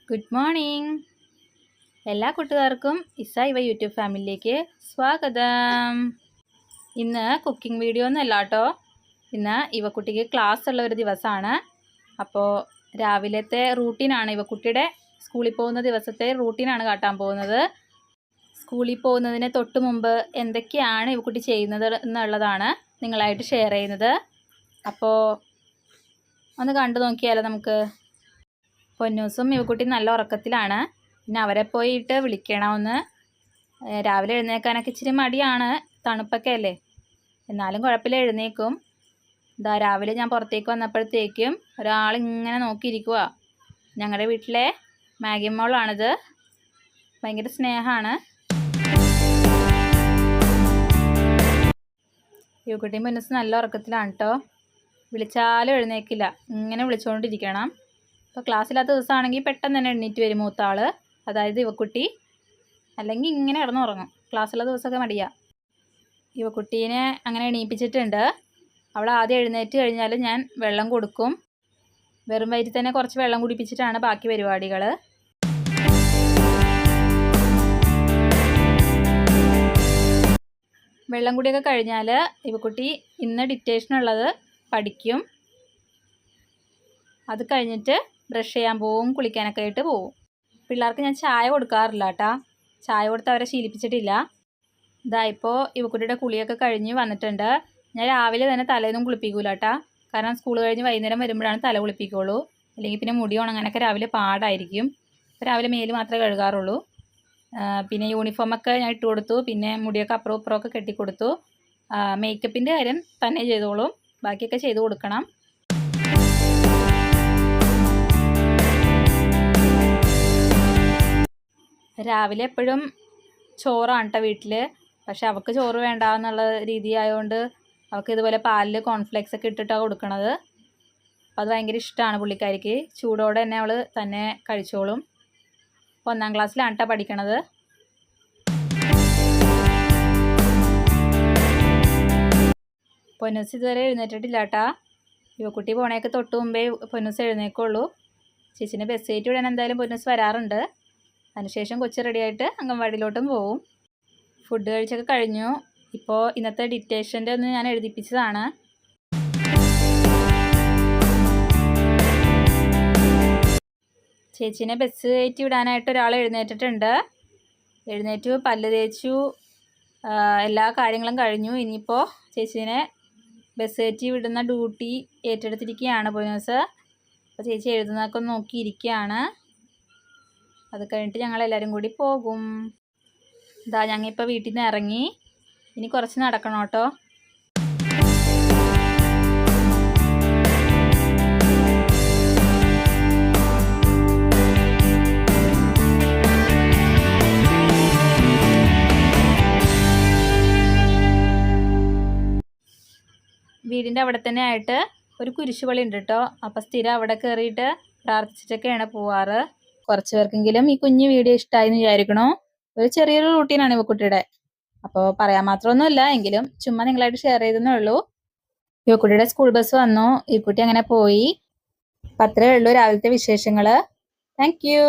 Good morning. എല്ലാ കൂട്ടുകാർക്കും ഇസ ഇവ യൂട്യൂബ് ഫാമിലിയിലേക്ക് സ്വാഗതം. ഇന്ന് കുക്കിംഗ് വീഡിയോ ഒന്നുമല്ല കേട്ടോ. ഇന്ന് ഇവക്കുട്ടിക്ക് ക്ലാസ് ഉള്ള ഒരു ദിവസമാണ്. അപ്പോൾ രാവിലത്തെ റൂട്ടീനാണ്, ഇവക്കുട്ടിയുടെ സ്കൂളിൽ പോകുന്ന ദിവസത്തെ റൂട്ടീനാണ് കാട്ടാൻ പോകുന്നത്. സ്കൂളിൽ പോകുന്നതിന് തൊട്ട് മുമ്പ് എന്തൊക്കെയാണ് ഇവക്കുട്ടി ചെയ്യുന്നത് എന്നുള്ളതാണ് നിങ്ങളായിട്ട് ഷെയർ ചെയ്യുന്നത്. അപ്പോൾ ഒന്ന് കണ്ടു നോക്കിയാലോ നമുക്ക്. പൊന്നൂസും ഇവക്കുട്ടി നല്ല ഉറക്കത്തിലാണ്. പിന്നെ അവരെ പോയിട്ട് വിളിക്കണമെന്ന്. രാവിലെ എഴുന്നേൽക്കാനൊക്കെ ഇച്ചിരി മടിയാണ്, തണുപ്പൊക്കെ അല്ലേ. എന്നാലും കുഴപ്പമില്ല, എഴുന്നേക്കും. ഇതാ രാവിലെ ഞാൻ പുറത്തേക്ക് വന്നപ്പോഴത്തേക്കും ഒരാളിങ്ങനെ നോക്കിയിരിക്കുക. ഞങ്ങളുടെ വീട്ടിലെ മാഗി മോളാണിത്. ഭയങ്കര സ്നേഹമാണ്. ഇവക്കുട്ടിയും പൊന്നൂസും നല്ല ഉറക്കത്തിലാണ് കേട്ടോ. വിളിച്ചാലും എഴുന്നേക്കില്ല, ഇങ്ങനെ വിളിച്ചുകൊണ്ടിരിക്കണം. ഇപ്പോൾ ക്ലാസ്സില്ലാത്ത ദിവസമാണെങ്കിൽ പെട്ടെന്ന് തന്നെ എണ്ണീറ്റ് വരും മൂത്ത ആൾ, അതായത് ഇവക്കുട്ടി. അല്ലെങ്കിൽ ഇങ്ങനെ കിടന്നുറങ്ങും. ക്ലാസ്സുള്ള ദിവസമൊക്കെ മടിയാ. ഇവക്കുട്ടീനെ അങ്ങനെ എണീപ്പിച്ചിട്ടുണ്ട്. അവൾ ആദ്യം എഴുന്നേറ്റ് കഴിഞ്ഞാൽ ഞാൻ വെള്ളം കൊടുക്കും. വെറും വയറ്റിൽ തന്നെ കുറച്ച് വെള്ളം കുടിപ്പിച്ചിട്ടാണ് ബാക്കി പരിപാടികൾ. വെള്ളം കുടിയൊക്കെ കഴിഞ്ഞാൽ ഇവക്കുട്ടി ഇന്ന് ഡിക്റ്റേഷനുള്ളത് പഠിക്കും. അത് കഴിഞ്ഞിട്ട് ബ്രഷ് ചെയ്യാൻ പോവും, കുളിക്കാനൊക്കെ ആയിട്ട് പോവും. പിള്ളേർക്ക് ഞാൻ ചായ കൊടുക്കാറില്ല കേട്ടോ. ചായ കൊടുത്ത് അവരെ ശീലിപ്പിച്ചിട്ടില്ല. ഇതാ ഇപ്പോൾ ഇവക്കുട്ടിയുടെ കുളിയൊക്കെ കഴിഞ്ഞ് വന്നിട്ടുണ്ട്. ഞാൻ രാവിലെ തന്നെ തലേന്നും കുളിപ്പിക്കൂല കേട്ടോ. കാരണം സ്കൂൾ കഴിഞ്ഞ് വൈകുന്നേരം വരുമ്പോഴാണ് തല കുളിപ്പിക്കുള്ളൂ. അല്ലെങ്കിൽ പിന്നെ മുടി ഉണങ്ങാനൊക്കെ രാവിലെ പാടായിരിക്കും. അപ്പോൾ രാവിലെ മേല് മാത്രമേ കഴുകാറുള്ളൂ. പിന്നെ യൂണിഫോമൊക്കെ ഞാൻ ഇട്ട് കൊടുത്തു. പിന്നെ മുടിയൊക്കെ അപ്പുറവും ഇപ്പുറമൊക്കെ കെട്ടിക്കൊടുത്തു. മേക്കപ്പിൻ്റെ കാര്യം തന്നെ ചെയ്തോളും, ബാക്കിയൊക്കെ ചെയ്ത് കൊടുക്കണം. രാവിലെ എപ്പോഴും ചോറാണ് കേട്ടോ വീട്ടിൽ. പക്ഷെ അവൾക്ക് ചോറ് വേണ്ട എന്നുള്ള രീതി ആയതുകൊണ്ട് അവൾക്ക് ഇതുപോലെ പാലിൽ കോൺഫ്ലെക്സ് ഒക്കെ ഇട്ടിട്ടാണ് കൊടുക്കണത്. അപ്പോൾ അത് ഭയങ്കര ഇഷ്ടമാണ് പുള്ളിക്കാരിക്ക്. ചൂടോടെ തന്നെ അവൾ തന്നെ കഴിച്ചോളും. അപ്പോൾ 1ാം ക്ലാസ്സിലാണ് കേട്ടോ പഠിക്കണത്. പൊന്നൂസ് ഇതുവരെ എഴുന്നേറ്റിട്ടില്ല കേട്ടോ. യുവക്കുട്ടി പോണേക്ക് തൊട്ട് മുമ്പേ പൊന്നൂസ് എഴുന്നേക്കുള്ളൂ. ചേച്ചിനെ ബസ് കയറ്റി വിടാൻ എന്തായാലും പൊന്നൂസ് വരാറുണ്ട്. അതിനുശേഷം കൊച്ച് റെഡിയായിട്ട് അംഗൻവാടിയിലോട്ടും പോവും. ഫുഡ് കഴിച്ചൊക്കെ കഴിഞ്ഞു. ഇപ്പോൾ ഇന്നത്തെ ഡിക്റ്റേഷൻ്റെ ഒന്ന് ഞാൻ എഴുതിപ്പിച്ചതാണ്. ചേച്ചീനെ ബസ് കയറ്റി വിടാനായിട്ട് ഒരാൾ എഴുന്നേറ്റിട്ടുണ്ട്. എഴുന്നേറ്റു, പല്ല് തേച്ചു, എല്ലാ കാര്യങ്ങളും കഴിഞ്ഞു. ഇനിയിപ്പോൾ ചേച്ചീനെ ബസ് കയറ്റി വിടുന്ന ഡ്യൂട്ടി ഏറ്റെടുത്തിരിക്കുകയാണ് പൊന്നൂസ്. അപ്പോൾ ചേച്ചി എഴുതുന്നതൊക്കെ നോക്കിയിരിക്കുകയാണ്. അത് കഴിഞ്ഞിട്ട് ഞങ്ങളെല്ലാവരും കൂടി പോകും. ഇതാ ഞങ്ങളിപ്പോൾ വീട്ടിൽ നിന്ന് ഇറങ്ങി. ഇനി കുറച്ച് നടക്കണം കേട്ടോ. വീടിൻ്റെ അവിടെ തന്നെ ആയിട്ട് ഒരു കുരിശുപള്ളി ഉണ്ട് കേട്ടോ. അപ്പോൾ സ്ഥിരം അവിടെ കയറിയിട്ട് പ്രാർത്ഥിച്ചിട്ടൊക്കെയാണ് പോവാറ്. കുറച്ച് പേർക്കെങ്കിലും ഈ കുഞ്ഞു വീഡിയോ ഇഷ്ടമായി എന്ന് വിചാരിക്കണോ. ഒരു ചെറിയൊരു റൂട്ടീനാണ് ഇവക്കുട്ടിയുടെ. അപ്പോൾ പറയാൻ മാത്രമൊന്നുമില്ല, എങ്കിലും ചുമ്മാ നിങ്ങളായിട്ട് ഷെയർ ചെയ്തെന്നേ ഉള്ളൂ. ഇവക്കുട്ടിയുടെ സ്കൂൾ ബസ് വന്നു. ഇവക്കുട്ടി അങ്ങനെ പോയി. അപ്പം അത്രയേ ഉള്ളൂ രാവിലത്തെ വിശേഷങ്ങൾ. Thank you.